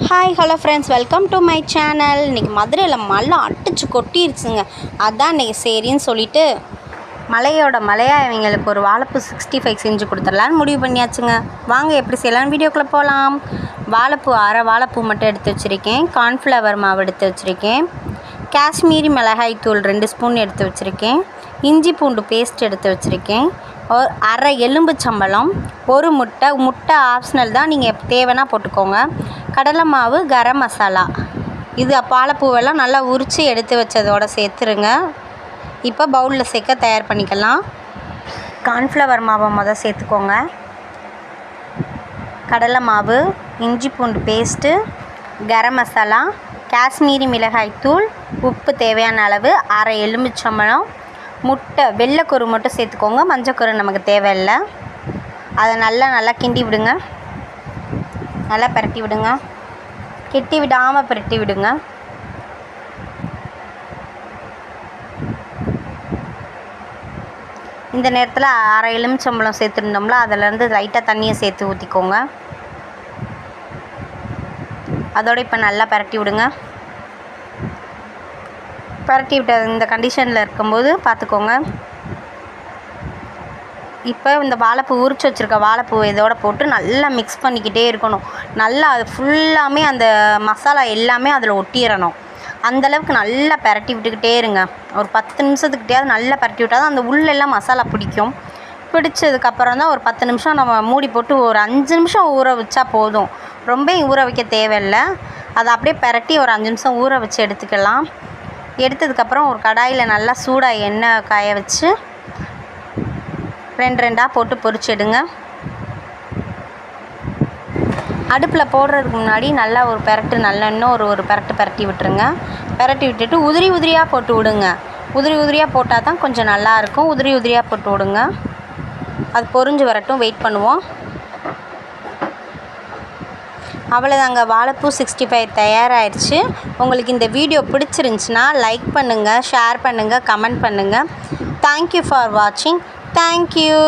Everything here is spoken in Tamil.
Hi hello friends, welcome to my channel. இன்றைக்கி மதுரையில் மழை அடிச்சு கொட்டிருச்சுங்க. அதான் இன்றைக்கி சரின்னு சொல்லிவிட்டு மலையாக இவங்களுக்கு ஒரு வாழைப்பூ 65 செஞ்சு கொடுத்துடலான்னு முடிவு பண்ணியாச்சுங்க. வாங்க எப்படி செய்யலான்னு வீடியோக்குள்ளே போகலாம். வாழைப்பூ அரை வாழைப்பூ மட்டும் எடுத்து வச்சுருக்கேன். கார்ன்ஃப்ளவர் மாவு எடுத்து வச்சுருக்கேன். காஷ்மீரி மிளகாய் தூள் 2 ஸ்பூன் எடுத்து வச்சுருக்கேன். இஞ்சி பூண்டு பேஸ்ட் எடுத்து வச்சுருக்கேன். அரை எலும்புச்சம்பழம், ஒரு முட்டை ஆப்ஷனல் தான், நீங்கள் தேவைன்னா போட்டுக்கோங்க. கடலை மாவு, கரம் மசாலா. இது வாழைப்பூவெல்லாம் நல்லா உரித்து எடுத்து வச்சதோடு சேர்த்துருங்க. இப்போ பவுலில் சேர்க்க தயார் பண்ணிக்கலாம். கார்ன்ஃப்ளவர் மாவை சேர்த்துக்கோங்க. கடலை மாவு, இஞ்சி பூண்டு பேஸ்ட்டு, கரம் மசாலா, காஷ்மீரி மிளகாய் தூள், உப்பு தேவையான அளவு, அரை எலுமிச்சம்பழம், முட்டை வெள்ளைக்கரு மட்டும் சேர்த்துக்கோங்க. மஞ்சக்கரு நமக்கு தேவையில்லை. அதை நல்லா கிண்டி விடுங்க. நல்லா பரட்டி விடுங்க. கெட்டி விடாமல் பரட்டி விடுங்க. இந்த நேரத்தில் அரை எலுமிச்சம்பழம் சேர்த்துருந்தோம்ல, அதிலேருந்து லைட்டாக தண்ணியை சேர்த்து ஊற்றிக்கோங்க. அதோடு இப்போ நல்லா பரட்டி விடுங்க. பரட்டி விட்ட இந்த கண்டிஷனில் இருக்கும்போது பார்த்துக்கோங்க. இப்போ இந்த வாழைப்பூ உரிச்சு வச்சுருக்க வாழைப்பூ இதோட போட்டு நல்லா மிக்ஸ் பண்ணிக்கிட்டே இருக்கணும். நல்லா அது ஃபுல்லாமே அந்த மசாலா எல்லாமே அதில் ஒட்டிடணும். அந்தளவுக்கு நல்லா பரட்டி விட்டுக்கிட்டே இருங்க. ஒரு 10 நிமிஷத்துக்கிட்டேயாவது நல்லா பரட்டி விட்டால் தான் அந்த உள்ளெல்லாம் மசாலா பிடிக்கும். பிடிச்சதுக்கப்புறம் தான் ஒரு 10 நிமிஷம் நம்ம மூடி போட்டு ஒரு 5 நிமிஷம் ஊற வச்சா போதும். ரொம்ப ஊற வைக்க தேவையில்லை. அதை அப்படியே பரட்டி ஒரு 5 நிமிஷம் ஊற வச்சு எடுத்துக்கலாம். எடுத்ததுக்கப்புறம் ஒரு கடாயில் நல்லா சூடாக எண்ணெய் காய வச்சு 2 போட்டு பொரிச்சிடுங்க. அடுப்பில் போடுறதுக்கு முன்னாடி நல்லா ஒரு பெரட்டு இன்னும் ஒரு பெரட்டு பரட்டி விட்டுருங்க. பரட்டி விட்டுட்டு உதிரியாக போட்டு விடுங்க. உதிரியாக போட்டால் தான் கொஞ்சம் நல்லாயிருக்கும். உதிரியாக போட்டு விடுங்க. அது பொரிஞ்சு வரட்டும், வெயிட் பண்ணுவோம். அவ்வளோதாங்க, வாழைப்பூ 65 தயாராகிடுச்சு. உங்களுக்கு இந்த வீடியோ பிடிச்சிருந்துச்சின்னா லைக் பண்ணுங்கள், ஷேர் பண்ணுங்கள், கமெண்ட் பண்ணுங்கள். தேங்க்யூ ஃபார் வாட்சிங். தேங்க்யூ.